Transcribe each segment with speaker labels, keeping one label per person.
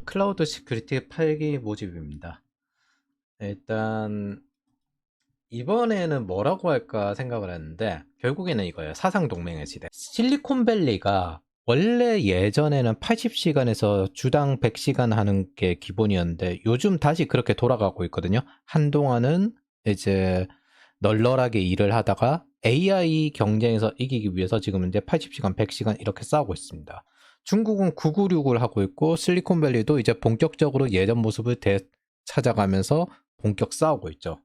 Speaker 1: 클라우드 시큐리티 8기 모집입니다. 일단 이번에는 뭐라고 할까 생각을 했는데 결국에는 이거예요. 사상 동맹의 시대. 실리콘밸리가 원래 예전에는 80시간에서 주당 100시간 하는 게 기본이었는데 요즘 다시 그렇게 돌아가고 있거든요. 한동안은 이제 널널하게 일을 하다가 AI 경쟁에서 이기기 위해서 지금 이제 80시간, 100시간 이렇게 싸우고 있습니다. 중국은 996을 하고 있고 실리콘밸리도 이제 본격적으로 예전 모습을 되찾아가면서 본격 싸우고 있죠.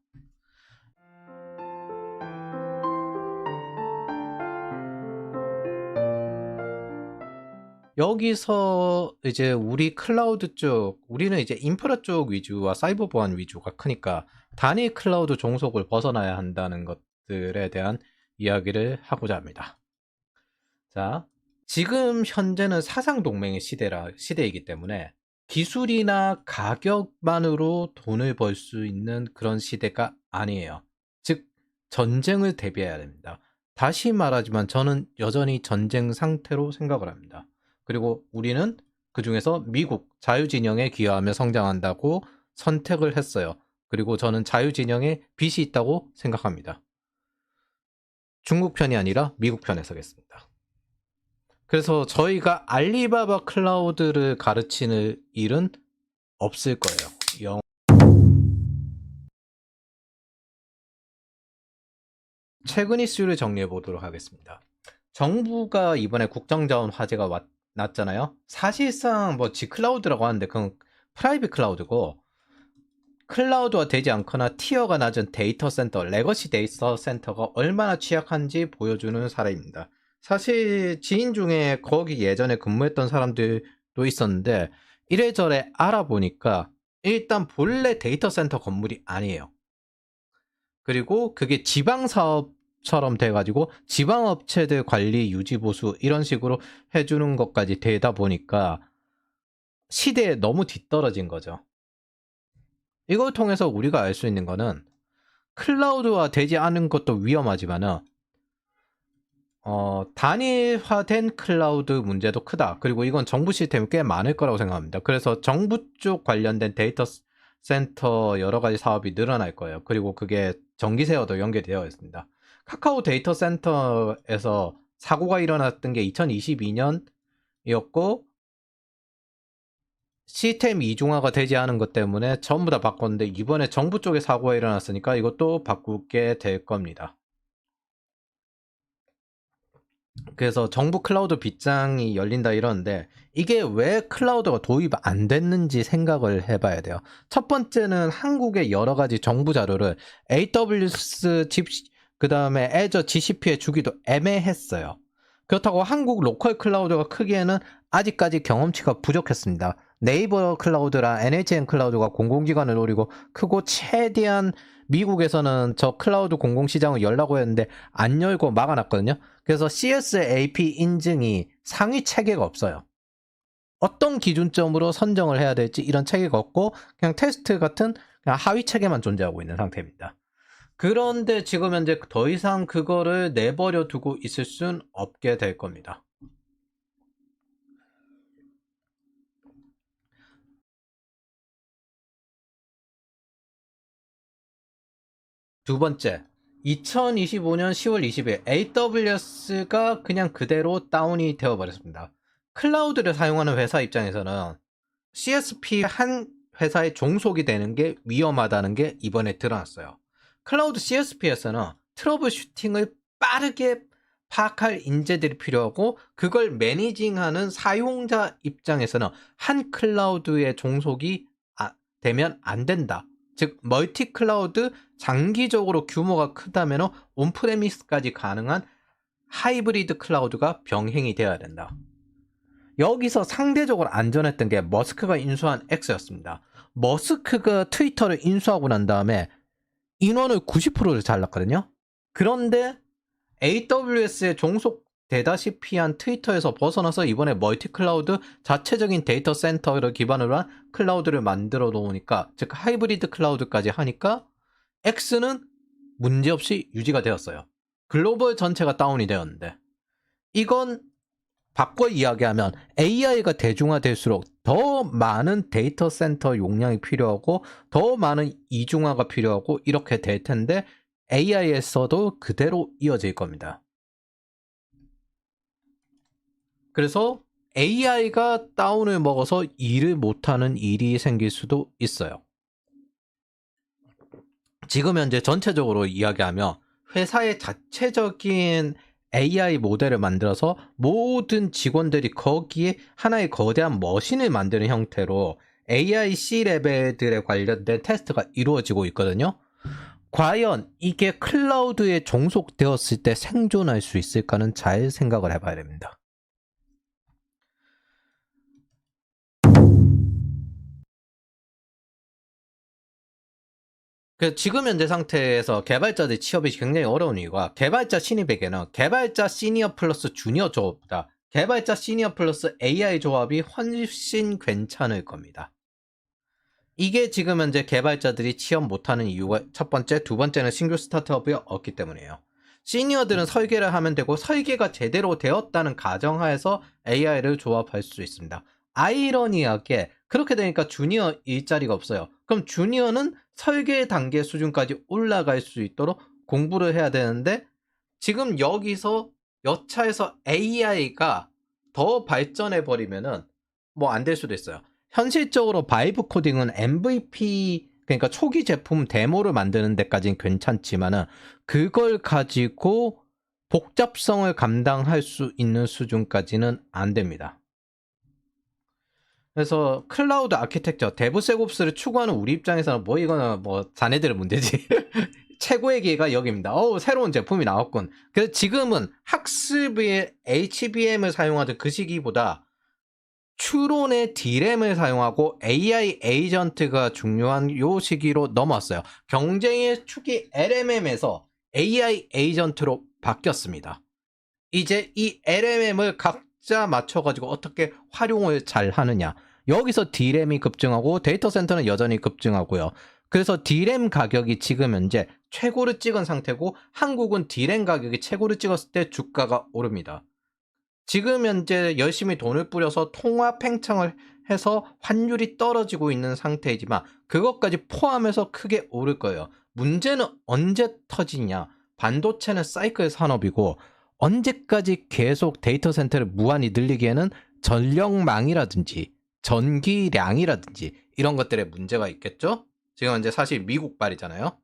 Speaker 1: 여기서 이제 우리 클라우드 쪽, 우리는 이제 인프라 쪽 위주와 사이버 보안 위주가 크니까 단일 클라우드 종속을 벗어나야 한다는 것들에 대한 이야기를 하고자 합니다. 자, 지금 현재는 사상 동맹의 시대이기 때문에 기술이나 가격만으로 돈을 벌 수 있는 그런 시대가 아니에요. 즉, 전쟁을 대비해야 됩니다. 다시 말하지만 저는 여전히 전쟁 상태로 생각을 합니다. 그리고 우리는 그 중에서 미국 자유진영에 기여하며 성장한다고 선택을 했어요. 그리고 저는 자유진영에 빚이 있다고 생각합니다. 중국 편이 아니라 미국 편에 서겠습니다. 그래서 저희가 알리바바 클라우드를 가르치는 일은 없을 거예요. 최근 이슈를 정리해 보도록 하겠습니다. 정부가 이번에 국정자원 화제가 났잖아요. 사실상 뭐 G클라우드라고 하는데 그건 프라이빗 클라우드고 클라우드화 되지 않거나 티어가 낮은 데이터 센터, 레거시 데이터 센터가 얼마나 취약한지 보여주는 사례입니다. 사실 지인 중에 거기 예전에 근무했던 사람들도 있었는데 이래저래 알아보니까 일단 본래 데이터 센터 건물이 아니에요. 그리고 그게 지방사업처럼 돼가지고 지방업체들 관리 유지 보수 이런 식으로 해주는 것까지 되다 보니까 시대에 너무 뒤떨어진 거죠. 이걸 통해서 우리가 알 수 있는 거는 클라우드화 되지 않은 것도 위험하지만은 단일화된 클라우드 문제도 크다. 그리고 이건 정부 시스템이 꽤 많을 거라고 생각합니다. 그래서 정부 쪽 관련된 데이터 센터 여러 가지 사업이 늘어날 거예요. 그리고 그게 전기세와도 연계되어 있습니다. 카카오 데이터 센터에서 사고가 일어났던 게 2022년이었고 시스템 이중화가 되지 않은 것 때문에 전부 다 바꿨는데 이번에 정부 쪽에 사고가 일어났으니까 이것도 바꾸게 될 겁니다. 그래서 정부 클라우드 빗장이 열린다 이러는데 이게 왜 클라우드가 도입 안 됐는지 생각을 해봐야 돼요. 첫 번째는 한국의 여러 가지 정부 자료를 AWS 그 다음에 Azure GCP에 주기도 애매했어요. 그렇다고 한국 로컬 클라우드가 크기에는 아직까지 경험치가 부족했습니다. 네이버 클라우드랑 NHN 클라우드가 공공기관을 노리고 크고 최대한 미국에서는 저 클라우드 공공시장을 열라고 했는데 안 열고 막아놨거든요. 그래서 CSAP 인증이 상위 체계가 없어요. 어떤 기준점으로 선정을 해야 될지 이런 체계가 없고 그냥 테스트 같은 그냥 하위 체계만 존재하고 있는 상태입니다. 그런데 지금 현재 더 이상 그거를 내버려 두고 있을 순 없게 될 겁니다. 두 번째, 2025년 10월 20일 AWS가 그냥 그대로 다운이 되어버렸습니다. 클라우드를 사용하는 회사 입장에서는 CSP 한 회사에 종속이 되는 게 위험하다는 게 이번에 드러났어요. 클라우드 CSP에서는 트러블 슈팅을 빠르게 파악할 인재들이 필요하고 그걸 매니징하는 사용자 입장에서는 한 클라우드에 종속이 되면 안 된다. 즉 멀티 클라우드 장기적으로 규모가 크다면 온프레미스까지 가능한 하이브리드 클라우드가 병행이 되어야 된다. 여기서 상대적으로 안전했던 게 머스크가 인수한 X였습니다. 머스크가 트위터를 인수하고 난 다음에 인원을 90%를 잘랐거든요. 그런데 AWS에 종속되다시피 한 트위터에서 벗어나서 이번에 멀티 클라우드 자체적인 데이터 센터를 기반으로 한 클라우드를 만들어 놓으니까, 즉 하이브리드 클라우드까지 하니까 X는 문제없이 유지가 되었어요. 글로벌 전체가 다운이 되었는데 이건 바꿔 이야기하면 AI가 대중화될수록 더 많은 데이터 센터 용량이 필요하고 더 많은 이중화가 필요하고 이렇게 될 텐데 AI에서도 그대로 이어질 겁니다. 그래서 AI가 다운을 먹어서 일을 못하는 일이 생길 수도 있어요. 지금 현재 전체적으로 이야기하면 회사의 자체적인 AI 모델을 만들어서 모든 직원들이 거기에 하나의 거대한 머신을 만드는 형태로 AI C 레벨들에 관련된 테스트가 이루어지고 있거든요. 과연 이게 클라우드에 종속되었을 때 생존할 수 있을까는 잘 생각을 해봐야 됩니다. 지금 현재 상태에서 개발자들 취업이 굉장히 어려운 이유가 개발자 신입에게는 개발자 시니어 플러스 주니어 조합보다 개발자 시니어 플러스 AI 조합이 훨씬 괜찮을 겁니다. 이게 지금 현재 개발자들이 취업 못하는 이유가 첫 번째, 두 번째는 신규 스타트업이 없기 때문이에요. 시니어들은 설계를 하면 되고 설계가 제대로 되었다는 가정하에서 AI를 조합할 수 있습니다. 아이러니하게 그렇게 되니까 주니어 일자리가 없어요. 그럼 주니어는 설계 단계 수준까지 올라갈 수 있도록 공부를 해야 되는데 지금 여기서 여차해서 AI가 더 발전해 버리면은 뭐 안 될 수도 있어요. 현실적으로 바이브 코딩은 MVP 그러니까 초기 제품 데모를 만드는 데까지는 괜찮지만은 그걸 가지고 복잡성을 감당할 수 있는 수준까지는 안 됩니다. 그래서 클라우드 아키텍처, 데브세곱스를 추구하는 우리 입장에서는 뭐 이거는 뭐 자네들의 문제지. 최고의 기회가 여기입니다. 새로운 제품이 나왔군. 그래서 지금은 학습의 HBM을 사용하던 그 시기보다 추론의 D램을 사용하고 AI 에이전트가 중요한 요 시기로 넘어왔어요. 경쟁의 축이 LMM에서 AI 에이전트로 바뀌었습니다. 이제 이 LMM을 각자 맞춰가지고 어떻게 활용을 잘 하느냐. 여기서 D램이 급증하고 데이터 센터는 여전히 급증하고요. 그래서 D램 가격이 지금 현재 최고를 찍은 상태고 한국은 D램 가격이 최고를 찍었을 때 주가가 오릅니다. 지금 현재 열심히 돈을 뿌려서 통화 팽창을 해서 환율이 떨어지고 있는 상태이지만 그것까지 포함해서 크게 오를 거예요. 문제는 언제 터지냐. 반도체는 사이클 산업이고 언제까지 계속 데이터 센터를 무한히 늘리기에는 전력망이라든지 전기량이라든지 이런 것들에 문제가 있겠죠? 지금 현재 사실 미국발이잖아요.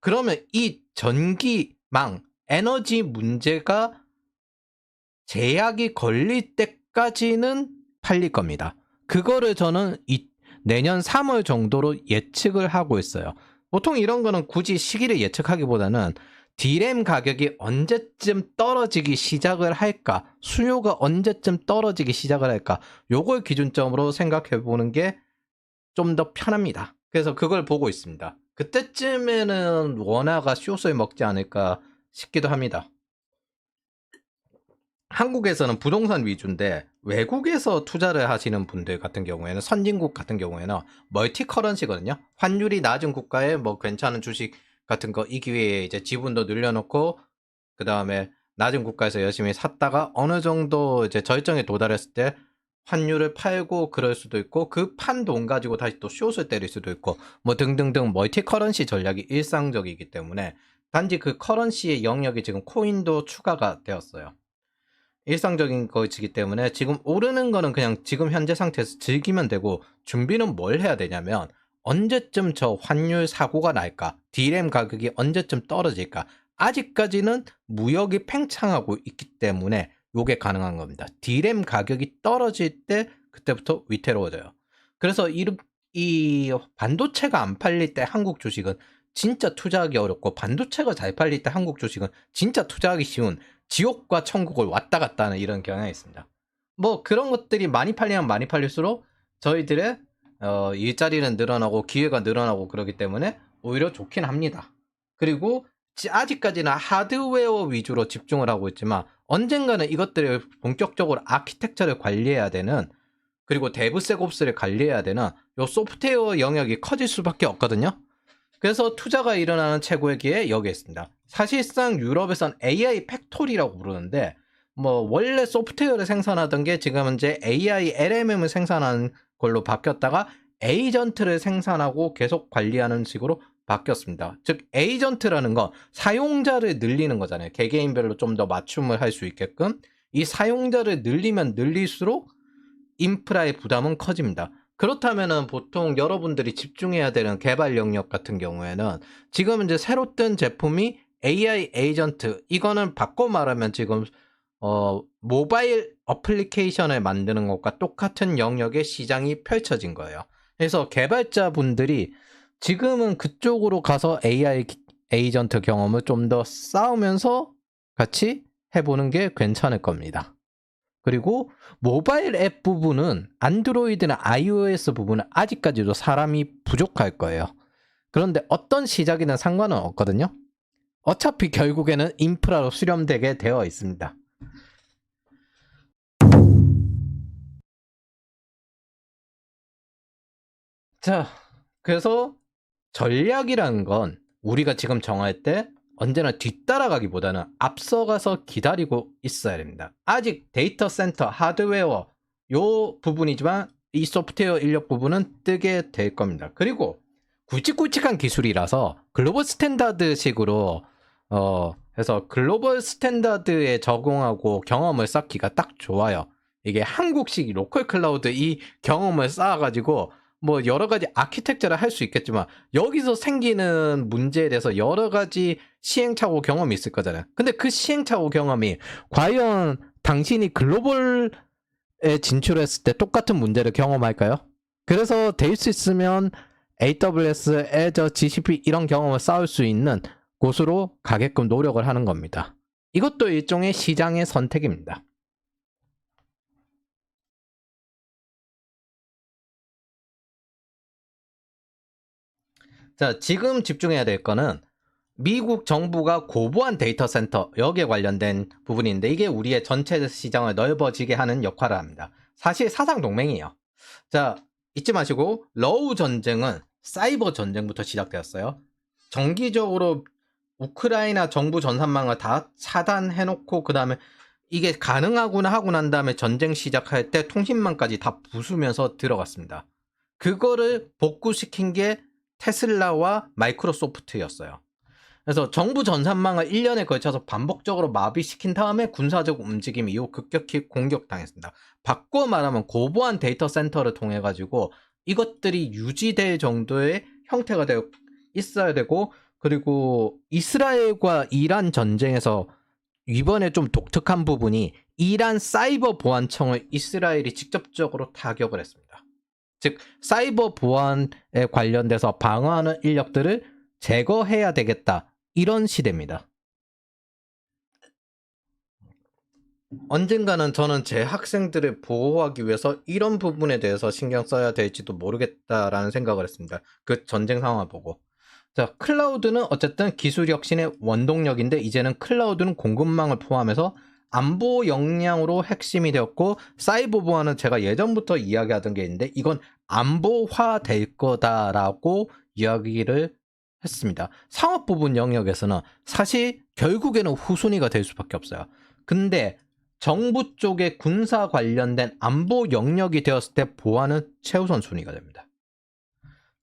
Speaker 1: 그러면 이 전기망, 에너지 문제가 제약이 걸릴 때까지는 팔릴 겁니다. 그거를 저는 내년 3월 정도로 예측을 하고 있어요. 보통 이런 거는 굳이 시기를 예측하기보다는 D램 가격이 언제쯤 떨어지기 시작을 할까, 수요가 언제쯤 떨어지기 시작을 할까, 요걸 기준점으로 생각해 보는 게 좀 더 편합니다. 그래서 그걸 보고 있습니다. 그때쯤에는 원화가 숏을 먹지 않을까 싶기도 합니다. 한국에서는 부동산 위주인데 외국에서 투자를 하시는 분들 같은 경우에는 선진국 같은 경우에는 멀티 커런시거든요. 환율이 낮은 국가에 뭐 괜찮은 주식 같은 거 이 기회에 이제 지분도 늘려놓고 그 다음에 낮은 국가에서 열심히 샀다가 어느 정도 이제 절정에 도달했을 때 환율을 팔고 그럴 수도 있고 그 판 돈 가지고 다시 또 숏을 때릴 수도 있고 뭐 등등등 멀티 커런시 전략이 일상적이기 때문에 단지 그 커런시의 영역이 지금 코인도 추가가 되었어요. 일상적인 것이기 때문에 지금 오르는 거는 그냥 지금 현재 상태에서 즐기면 되고 준비는 뭘 해야 되냐면 언제쯤 저 환율 사고가 날까? D램 가격이 언제쯤 떨어질까? 아직까지는 무역이 팽창하고 있기 때문에 요게 가능한 겁니다. D램 가격이 떨어질 때 그때부터 위태로워져요. 그래서 이 반도체가 안 팔릴 때 한국 주식은 진짜 투자하기 어렵고 반도체가 잘 팔릴 때 한국 주식은 진짜 투자하기 쉬운 지옥과 천국을 왔다 갔다 하는 이런 경향이 있습니다. 뭐 그런 것들이 많이 팔리면 많이 팔릴수록 저희들의 일자리는 늘어나고 기회가 늘어나고 그러기 때문에 오히려 좋긴 합니다. 그리고 아직까지는 하드웨어 위주로 집중을 하고 있지만 언젠가는 이것들을 본격적으로 아키텍처를 관리해야 되는 그리고 데브세곱스를 관리해야 되는 요 소프트웨어 영역이 커질 수밖에 없거든요. 그래서 투자가 일어나는 최고의 기회 여기에 있습니다. 사실상 유럽에선 AI 팩토리라고 부르는데 뭐 원래 소프트웨어를 생산하던 게 지금은 이제 AI LMM을 생산하는 걸로 바뀌었다가 에이전트를 생산하고 계속 관리하는 식으로 바뀌었습니다. 즉 에이전트라는 건 사용자를 늘리는 거잖아요. 개개인별로 좀 더 맞춤을 할 수 있게끔 이 사용자를 늘리면 늘릴수록 인프라의 부담은 커집니다. 그렇다면은 보통 여러분들이 집중해야 되는 개발 영역 같은 경우에는 지금 이제 새로 뜬 제품이 AI 에이전트, 이거는 바꿔 말하면 지금 모바일 어플리케이션을 만드는 것과 똑같은 영역의 시장이 펼쳐진 거예요. 그래서 개발자분들이 지금은 그쪽으로 가서 AI 에이전트 경험을 좀 더 쌓으면서 같이 해보는 게 괜찮을 겁니다. 그리고 모바일 앱 부분은 안드로이드나 iOS 부분은 아직까지도 사람이 부족할 거예요. 그런데 어떤 시작이든 상관은 없거든요. 어차피 결국에는 인프라로 수렴되게 되어 있습니다. 자, 그래서 전략이라는 건 우리가 지금 정할 때 언제나 뒤따라가기보다는 앞서가서 기다리고 있어야 됩니다. 아직 데이터 센터, 하드웨어 요 부분이지만 이 소프트웨어 인력 부분은 뜨게 될 겁니다. 그리고 굵직굵직한 기술이라서 글로벌 스탠다드식으로 해서 글로벌 스탠다드에 적용하고 경험을 쌓기가 딱 좋아요. 이게 한국식 로컬 클라우드 이 경험을 쌓아가지고 뭐 여러 가지 아키텍처를 할 수 있겠지만 여기서 생기는 문제에 대해서 여러 가지 시행착오 경험이 있을 거잖아요. 근데 그 시행착오 경험이 과연 당신이 글로벌에 진출했을 때 똑같은 문제를 경험할까요? 그래서 될 수 있으면 AWS, Azure, GCP 이런 경험을 쌓을 수 있는 곳으로 가게끔 노력을 하는 겁니다. 이것도 일종의 시장의 선택입니다. 자, 지금 집중해야 될 거는 미국 정부가 고부한 데이터 센터 여기에 관련된 부분인데 이게 우리의 전체 시장을 넓어지게 하는 역할을 합니다. 사실 사상 동맹이에요. 자, 잊지 마시고 러우 전쟁은 사이버 전쟁부터 시작되었어요. 정기적으로 우크라이나 정부 전산망을 다 차단해놓고 그 다음에 이게 가능하구나 하고 난 다음에 전쟁 시작할 때 통신망까지 다 부수면서 들어갔습니다. 그거를 복구시킨 게 테슬라와 마이크로소프트였어요. 그래서 정부 전산망을 1년에 걸쳐서 반복적으로 마비시킨 다음에 군사적 움직임 이후 급격히 공격당했습니다. 바꿔 말하면 고부한 데이터 센터를 통해 가지고 이것들이 유지될 정도의 형태가 되어 있어야 되고, 그리고 이스라엘과 이란 전쟁에서 이번에 좀 독특한 부분이 이란 사이버 보안청을 이스라엘이 직접적으로 타격을 했습니다. 즉 사이버 보안에 관련돼서 방어하는 인력들을 제거해야 되겠다, 이런 시대입니다. 언젠가는 저는 제 학생들을 보호하기 위해서 이런 부분에 대해서 신경 써야 될지도 모르겠다라는 생각을 했습니다. 그 전쟁 상황을 보고. 자, 클라우드는 어쨌든 기술 혁신의 원동력인데 이제는 클라우드는 공급망을 포함해서 안보 역량으로 핵심이 되었고, 사이버 보안은 제가 예전부터 이야기하던 게 있는데 이건 안보화 될 거다라고 이야기를 했습니다. 상업 부분 영역에서는 사실 결국에는 후순위가 될 수밖에 없어요. 근데 정부 쪽에 군사 관련된 안보 영역이 되었을 때 보안은 최우선 순위가 됩니다.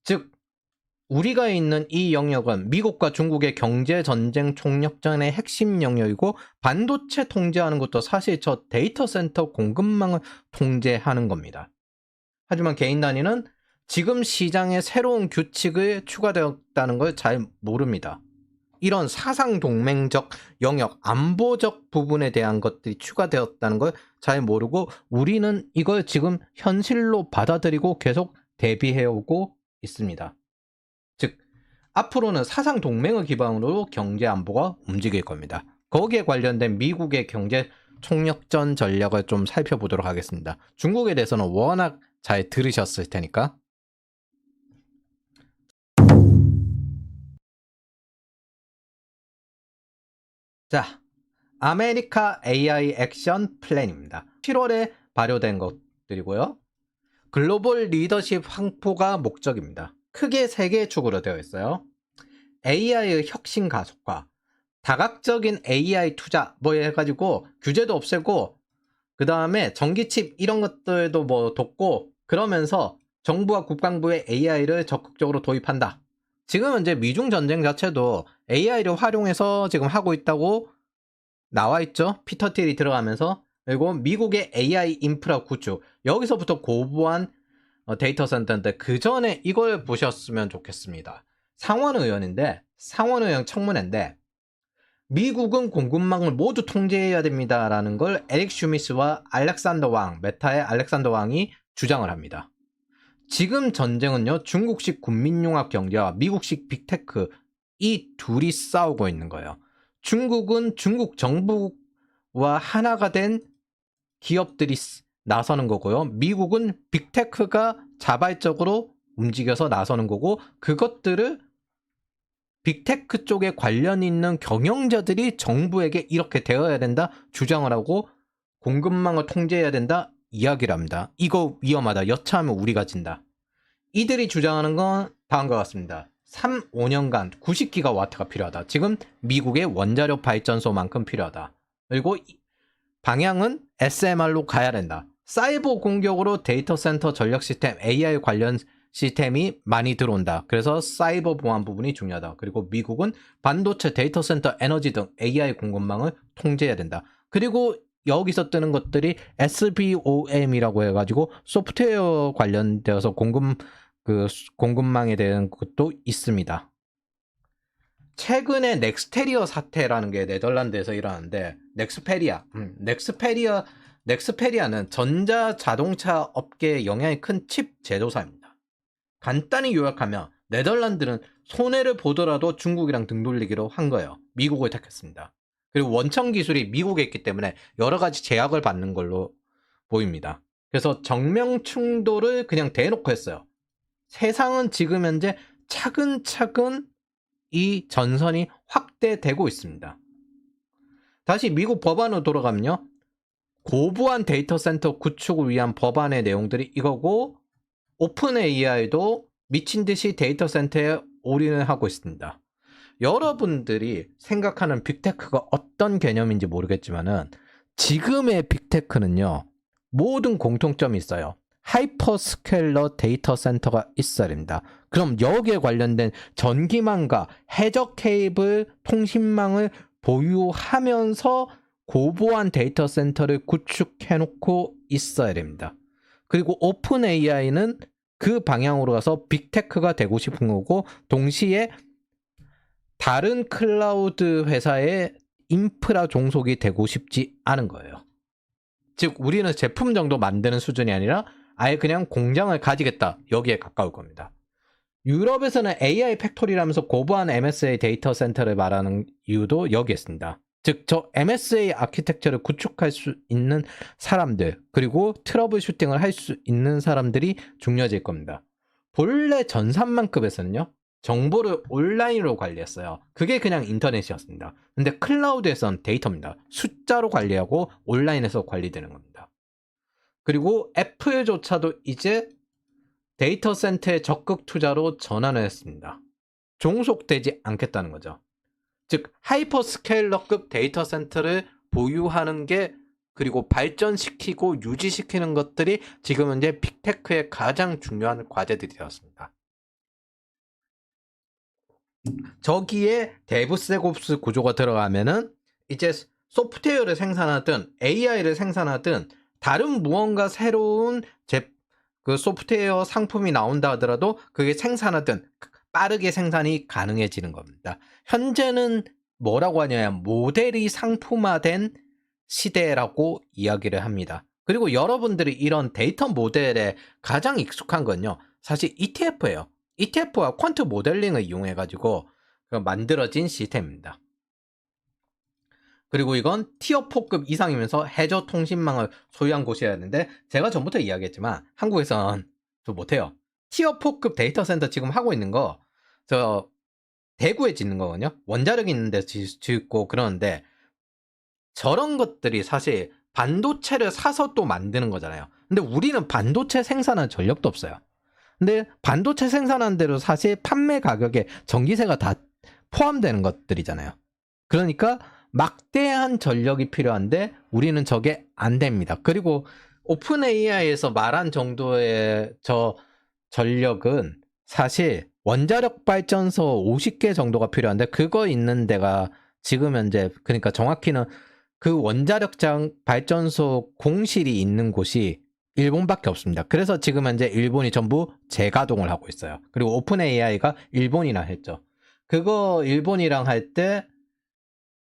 Speaker 1: 즉 우리가 있는 이 영역은 미국과 중국의 경제 전쟁 총력전의 핵심 영역이고, 반도체 통제하는 것도 사실 저 데이터 센터 공급망을 통제하는 겁니다. 하지만 개인 단위는 지금 시장에 새로운 규칙을 추가되었다는 걸 잘 모릅니다. 이런 사상 동맹적 영역, 안보적 부분에 대한 것들이 추가되었다는 걸 잘 모르고 우리는 이걸 지금 현실로 받아들이고 계속 대비해오고 있습니다. 즉 앞으로는 사상 동맹을 기반으로 경제 안보가 움직일 겁니다. 거기에 관련된 미국의 경제 총력전 전략을 좀 살펴보도록 하겠습니다. 중국에 대해서는 워낙 잘 들으셨을 테니까. 자, 아메리카 AI 액션 플랜입니다. 7월에 발효된 것들이고요. 글로벌 리더십 확보가 목적입니다. 크게 3개의 축으로 되어 있어요. AI의 혁신 가속화, 다각적인 AI 투자 뭐 해가지고 규제도 없애고 그 다음에 전기칩 이런 것들도 뭐 돕고 그러면서 정부와 국방부의 AI를 적극적으로 도입한다. 지금 이제 미중 전쟁 자체도 AI를 활용해서 지금 하고 있다고 나와 있죠. 피터 틸이 들어가면서. 그리고 미국의 AI 인프라 구축. 여기서부터 고부한 데이터 센터인데 그 전에 이걸 보셨으면 좋겠습니다. 상원 의원 청문회인데 미국은 공급망을 모두 통제해야 됩니다라는 걸 에릭 슈미스와 알렉산더 왕, 메타의 알렉산더 왕이 주장을 합니다. 지금 전쟁은요, 중국식 군민융합 경제와 미국식 빅테크 이 둘이 싸우고 있는 거예요. 중국은 중국 정부와 하나가 된 기업들이 나서는 거고요. 미국은 빅테크가 자발적으로 움직여서 나서는 거고 그것들을 빅테크 쪽에 관련 있는 경영자들이 정부에게 이렇게 되어야 된다 주장을 하고 공급망을 통제해야 된다 이야기를 합니다. 이거 위험하다. 여차하면 우리가 진다. 이들이 주장하는 건 다음과 같습니다. 3, 5년간 90기가와트가 필요하다. 지금 미국의 원자력 발전소만큼 필요하다. 그리고 방향은 SMR로 가야 된다. 사이버 공격으로 데이터 센터 전력 시스템, AI 관련 시스템이 많이 들어온다. 그래서 사이버 보안 부분이 중요하다. 그리고 미국은 반도체, 데이터 센터, 에너지 등 AI 공급망을 통제해야 된다. 그리고 여기서 뜨는 것들이 SBOM이라고 해가지고 소프트웨어 관련되어서 공급망에 대한 것도 있습니다. 최근에 넥스테리어 사태라는 게 네덜란드에서 일어나는데 넥스페리아는 전자 자동차 업계에 영향이 큰 칩 제조사입니다. 간단히 요약하면 네덜란드는 손해를 보더라도 중국이랑 등 돌리기로 한 거예요. 미국을 택했습니다. 그리고 원천 기술이 미국에 있기 때문에 여러 가지 제약을 받는 걸로 보입니다. 그래서 정면 충돌을 그냥 대놓고 했어요. 세상은 지금 현재 차근차근 이 전선이 확대되고 있습니다. 다시 미국 법안으로 돌아가면요. 고부한 데이터 센터 구축을 위한 법안의 내용들이 이거고 오픈 AI도 미친 듯이 데이터 센터에 올인을 하고 있습니다. 여러분들이 생각하는 빅테크가 어떤 개념인지 모르겠지만은 지금의 빅테크는요. 모든 공통점이 있어요. 하이퍼스케일러 데이터 센터가 있어야 됩니다. 그럼 여기에 관련된 전기망과 해적 케이블 통신망을 보유하면서 고보안 데이터 센터를 구축해놓고 있어야 됩니다. 그리고 오픈 AI는 그 방향으로 가서 빅테크가 되고 싶은 거고 동시에 다른 클라우드 회사의 인프라 종속이 되고 싶지 않은 거예요. 즉 우리는 제품 정도 만드는 수준이 아니라 아예 그냥 공장을 가지겠다. 여기에 가까울 겁니다. 유럽에서는 AI 팩토리라면서 고부한 MSA 데이터 센터를 말하는 이유도 여기에 있습니다. 즉 저 MSA 아키텍처를 구축할 수 있는 사람들 그리고 트러블 슈팅을 할 수 있는 사람들이 중요해질 겁니다. 본래 전산망급에서는요. 정보를 온라인으로 관리했어요. 그게 그냥 인터넷이었습니다. 근데 클라우드에서는 데이터입니다. 숫자로 관리하고 온라인에서 관리되는 겁니다. 그리고 애플조차도 이제 데이터 센터에 적극 투자로 전환을 했습니다. 종속되지 않겠다는 거죠. 즉 하이퍼스케일러급 데이터 센터를 보유하는 게 그리고 발전시키고 유지시키는 것들이 지금 현재 빅테크의 가장 중요한 과제들이 되었습니다. 저기에 데브세곱스 구조가 들어가면은 이제 소프트웨어를 생산하든 AI를 생산하든 다른 무언가 새로운 그 소프트웨어 상품이 나온다 하더라도 그게 생산하든 빠르게 생산이 가능해지는 겁니다. 현재는 뭐라고 하냐면 모델이 상품화된 시대라고 이야기를 합니다. 그리고 여러분들이 이런 데이터 모델에 가장 익숙한 건요. 사실 ETF예요. ETF와 퀀트 모델링을 이용해가지고 만들어진 시스템입니다. 그리고 이건 티어 4급 이상이면서 해저 통신망을 소유한 곳이어야 하는데 제가 전부터 이야기했지만 한국에선 좀 못해요. 티어 4급 데이터 센터 지금 하고 있는 거 저 대구에 짓는 거거든요. 원자력 있는 데 짓고 그러는데 저런 것들이 사실 반도체를 사서 또 만드는 거잖아요. 근데 우리는 반도체 생산한 전력도 없어요. 근데 반도체 생산한 대로 사실 판매 가격에 전기세가 다 포함되는 것들이잖아요. 그러니까 막대한 전력이 필요한데 우리는 저게 안 됩니다. 그리고 오픈 AI에서 말한 정도의 저 전력은 사실 원자력 발전소 50개 정도가 필요한데 그거 있는 데가 지금 현재 그러니까 정확히는 그 원자력 발전소 공실이 있는 곳이 일본밖에 없습니다. 그래서 지금 현재 일본이 전부 재가동을 하고 있어요. 그리고 오픈 AI가 일본이랑 했죠. 그거 일본이랑 할 때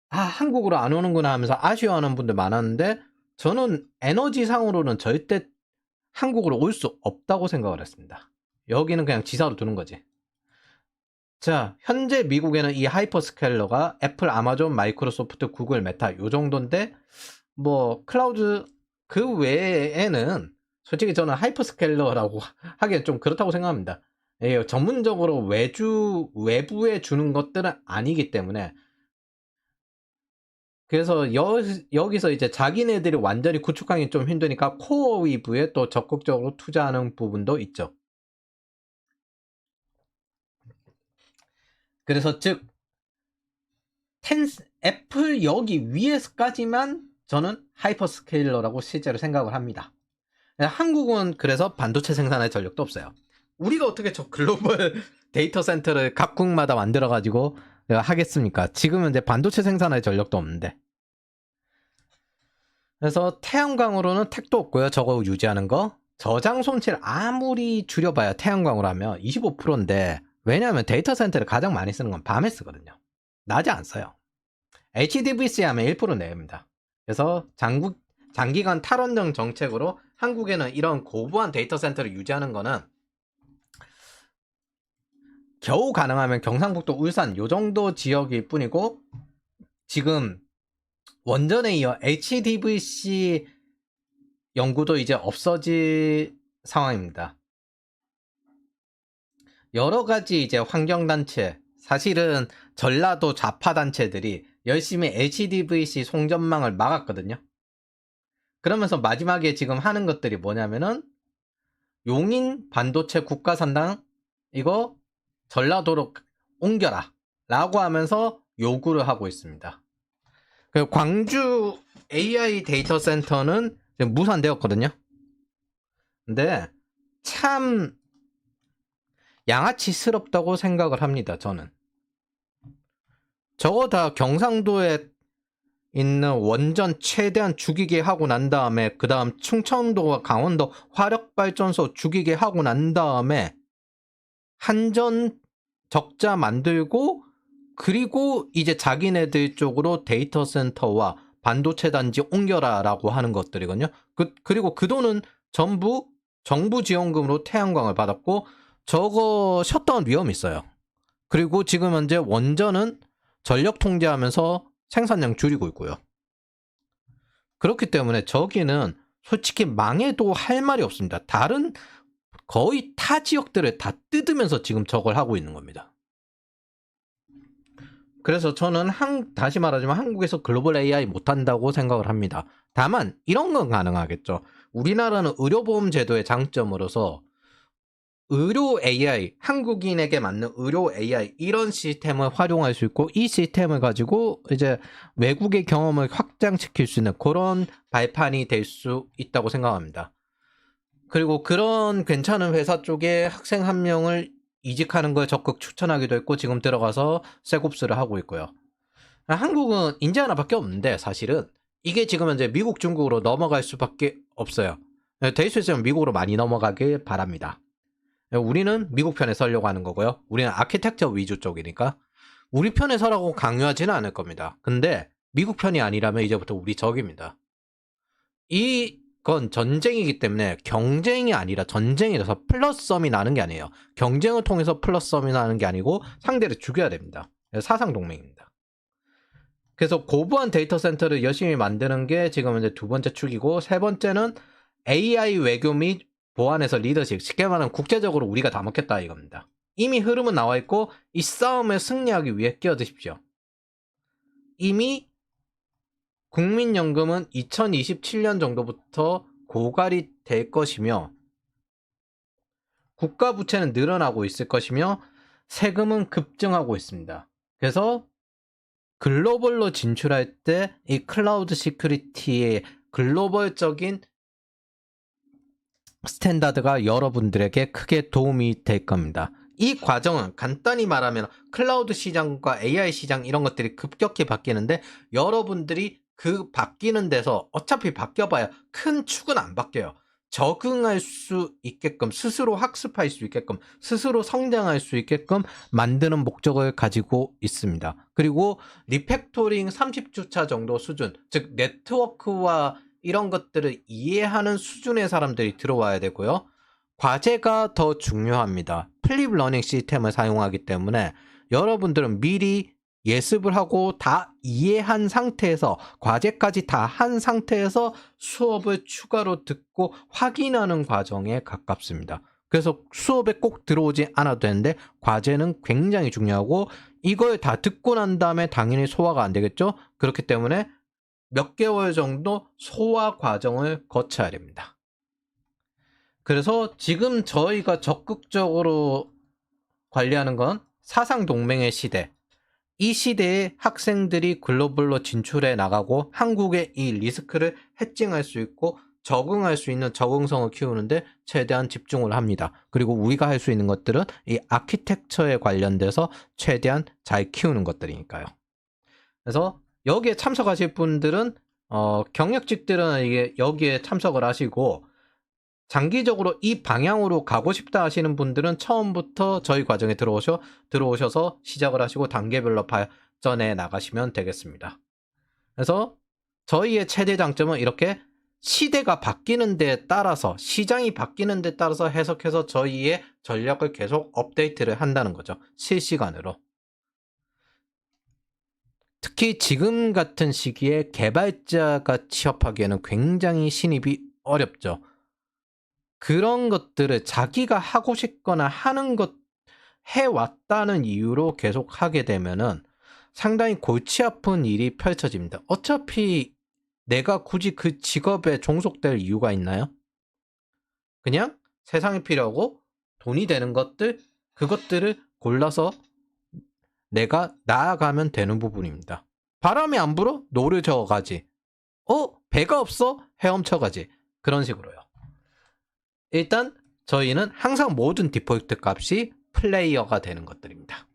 Speaker 1: 한국으로 안 오는구나 하면서 아쉬워하는 분들 많았는데 저는 에너지상으로는 절대 한국으로 올 수 없다고 생각을 했습니다. 여기는 그냥 지사로 두는 거지. 자, 현재 미국에는 이 하이퍼스케일러가 애플, 아마존, 마이크로소프트, 구글, 메타 요 정도인데 뭐 클라우드 그 외에는 솔직히 저는 하이퍼스케일러라고 하기엔 좀 그렇다고 생각합니다. 전문적으로 외부에 주는 것들은 아니기 때문에 그래서 여기서 이제 자기네들이 완전히 구축하기 좀 힘드니까 코어 위부에 또 적극적으로 투자하는 부분도 있죠. 그래서 즉 애플 여기 위에서까지만 저는 하이퍼스케일러라고 실제로 생각을 합니다. 한국은 그래서 반도체 생산할 전력도 없어요. 우리가 어떻게 저 글로벌 데이터 센터를 각국마다 만들어가지고 하겠습니까? 지금은 이제 반도체 생산할 전력도 없는데. 그래서 태양광으로는 택도 없고요. 저거 유지하는 거. 저장 손실 아무리 줄여봐야 태양광으로 하면 25%인데 왜냐하면 데이터 센터를 가장 많이 쓰는 건 밤에 쓰거든요. 낮에 안 써요. HDVC 하면 1% 내립니다. 그래서 장기간 탈원전 정책으로 한국에는 이런 고부한 데이터 센터를 유지하는 거는 겨우 가능하면 경상북도 울산 요 정도 지역일 뿐이고 지금 원전에 이어 HDVC 연구도 이제 없어질 상황입니다. 여러 가지 이제 환경단체, 사실은 전라도 좌파단체들이 열심히 HDVC 송전망을 막았거든요. 그러면서 마지막에 지금 하는 것들이 뭐냐면은 용인 반도체 국가산당 이거 전라도로 옮겨라 라고 하면서 요구를 하고 있습니다. 광주 AI 데이터 센터는 무산되었거든요. 근데 참 양아치스럽다고 생각을 합니다. 저는 저거 다 경상도에 있는 원전 최대한 죽이게 하고 난 다음에 그 다음 충청도와 강원도 화력발전소 죽이게 하고 난 다음에 한전 적자 만들고 그리고 이제 자기네들 쪽으로 데이터 센터와 반도체 단지 옮겨라 라고 하는 것들이거든요. 그리고 그 돈은 전부 정부 지원금으로 태양광을 받았고 저거 셧다운 위험이 있어요. 그리고 지금 현재 원전은 전력 통제하면서 생산량 줄이고 있고요. 그렇기 때문에 저기는 솔직히 망해도 할 말이 없습니다. 다른 거의 타 지역들을 다 뜯으면서 지금 저걸 하고 있는 겁니다. 그래서 저는 다시 말하지만 한국에서 글로벌 AI 못한다고 생각을 합니다. 다만 이런 건 가능하겠죠. 우리나라는 의료보험 제도의 장점으로서 의료 AI, 한국인에게 맞는 의료 AI 이런 시스템을 활용할 수 있고 이 시스템을 가지고 이제 외국의 경험을 확장시킬 수 있는 그런 발판이 될 수 있다고 생각합니다. 그리고 그런 괜찮은 회사 쪽에 학생 한 명을 이직하는 걸 적극 추천하기도 했고 지금 들어가서 셋옵스를 하고 있고요. 한국은 인재 하나밖에 없는데 사실은 이게 지금 현재 미국, 중국으로 넘어갈 수밖에 없어요. 될 수 있으면 미국으로 많이 넘어가길 바랍니다. 우리는 미국 편에 서려고 하는 거고요. 우리는 아키텍처 위주 쪽이니까 우리 편에 서라고 강요하지는 않을 겁니다. 근데 미국 편이 아니라면 이제부터 우리 적입니다. 이건 전쟁이기 때문에 경쟁이 아니라 전쟁이라서 플러썸이 나는 게 아니에요. 경쟁을 통해서 플러썸이 나는 게 아니고 상대를 죽여야 됩니다. 사상 동맹입니다. 그래서 고부한 데이터 센터를 열심히 만드는 게 지금 이제 두 번째 축이고 세 번째는 AI 외교 및 보안에서 리더십, 쉽게 말하면 국제적으로 우리가 다 먹겠다 이겁니다. 이미 흐름은 나와 있고 이 싸움에 승리하기 위해 끼어드십시오. 이미 국민연금은 2027년 정도부터 고갈이 될 것이며 국가 부채는 늘어나고 있을 것이며 세금은 급증하고 있습니다. 그래서 글로벌로 진출할 때 이 클라우드 시큐리티의 글로벌적인 스탠다드가 여러분들에게 크게 도움이 될 겁니다. 이 과정은 간단히 말하면 클라우드 시장과 AI 시장 이런 것들이 급격히 바뀌는데 여러분들이 그 바뀌는 데서 어차피 바뀌어봐야 큰 축은 안 바뀌어요. 적응할 수 있게끔 스스로 학습할 수 있게끔 스스로 성장할 수 있게끔 만드는 목적을 가지고 있습니다. 그리고 리팩토링 30주차 정도 수준, 즉 네트워크와 이런 것들을 이해하는 수준의 사람들이 들어와야 되고요. 과제가 더 중요합니다. 플립 러닝 시스템을 사용하기 때문에 여러분들은 미리 예습을 하고 다 이해한 상태에서 과제까지 다 한 상태에서 수업을 추가로 듣고 확인하는 과정에 가깝습니다. 그래서 수업에 꼭 들어오지 않아도 되는데 과제는 굉장히 중요하고 이걸 다 듣고 난 다음에 당연히 소화가 안 되겠죠? 그렇기 때문에 몇 개월 정도 소화 과정을 거쳐야 됩니다. 그래서 지금 저희가 적극적으로 관리하는 건 사상동맹의 시대. 이 시대에 학생들이 글로벌로 진출해 나가고 한국의 이 리스크를 해칭할 수 있고 적응할 수 있는 적응성을 키우는데 최대한 집중을 합니다. 그리고 우리가 할 수 있는 것들은 이 아키텍처에 관련돼서 최대한 잘 키우는 것들이니까요. 그래서 여기에 참석하실 분들은 경력직들은 이게 여기에 참석을 하시고 장기적으로 이 방향으로 가고 싶다 하시는 분들은 처음부터 저희 과정에 들어오셔서 시작을 하시고 단계별로 발전해 나가시면 되겠습니다. 그래서 저희의 최대 장점은 이렇게 시대가 바뀌는 데 따라서 시장이 바뀌는 데 따라서 해석해서 저희의 전략을 계속 업데이트를 한다는 거죠. 실시간으로. 특히 지금 같은 시기에 개발자가 취업하기에는 굉장히 신입이 어렵죠. 그런 것들을 자기가 하고 싶거나 하는 것 해왔다는 이유로 계속 하게 되면은 상당히 골치 아픈 일이 펼쳐집니다. 어차피 내가 굳이 그 직업에 종속될 이유가 있나요? 그냥 세상에 필요하고 돈이 되는 것들, 그것들을 골라서 내가 나아가면 되는 부분입니다. 바람이 안 불어? 노를 저어가지. 배가 없어? 헤엄쳐가지. 그런 식으로요. 일단 저희는 항상 모든 디폴트 값이 플레이어가 되는 것들입니다.